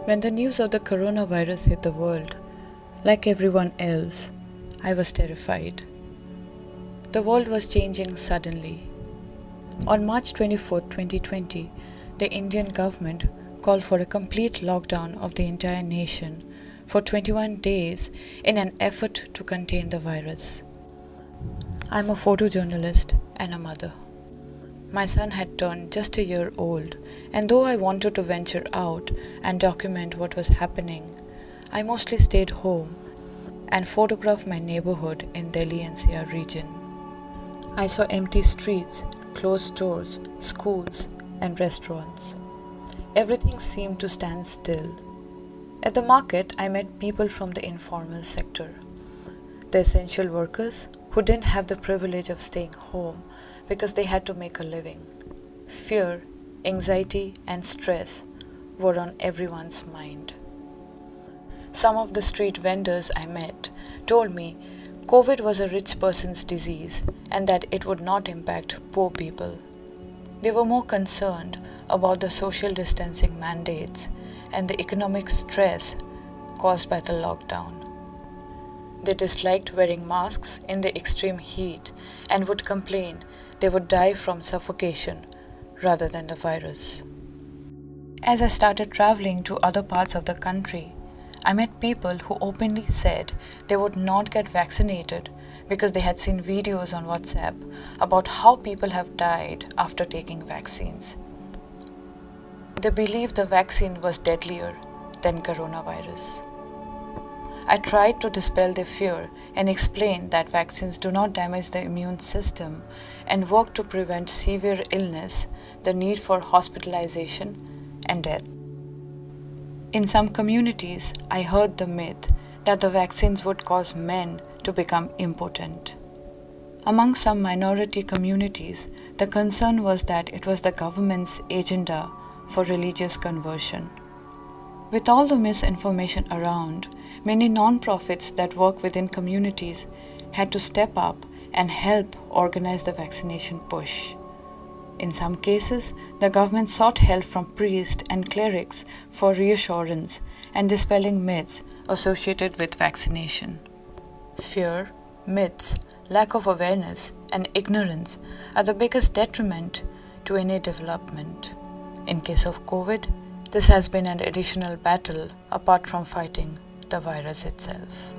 When the news of the coronavirus hit the world, like everyone else, I was terrified. The world was changing suddenly. On March 24, 2020, the Indian government called for a complete lockdown of the entire nation for 21 days in an effort to contain the virus. I'm a photojournalist and a mother. My son had turned just a year old, and though I wanted to venture out and document what was happening, I mostly stayed home and photographed my neighborhood in Delhi NCR region. I saw empty streets, closed stores, schools, and restaurants. Everything seemed to stand still. At the market, I met people from the informal sector, the essential workers who didn't have the privilege of staying home because they had to make a living. Fear, anxiety, and stress were on everyone's mind. Some of the street vendors I met told me COVID was a rich person's disease and that it would not impact poor people. They were more concerned about the social distancing mandates and the economic stress caused by the lockdown. They disliked wearing masks in the extreme heat and would complain they would die from suffocation rather than the virus. As I started traveling to other parts of the country, I met people who openly said they would not get vaccinated because they had seen videos on WhatsApp about how people have died after taking vaccines. They believed the vaccine was deadlier than coronavirus. I tried to dispel their fear and explain that vaccines do not damage the immune system and work to prevent severe illness, the need for hospitalization, and death. In some communities, I heard the myth that the vaccines would cause men to become impotent. Among some minority communities, the concern was that it was the government's agenda for religious conversion. With all the misinformation around, many non-profits that work within communities had to step up and help organize the vaccination push. In some cases, the government sought help from priests and clerics for reassurance and dispelling myths associated with vaccination. Fear, myths, lack of awareness, and ignorance are the biggest detriment to any development. In case of COVID, this has been an additional battle apart from fighting the virus itself.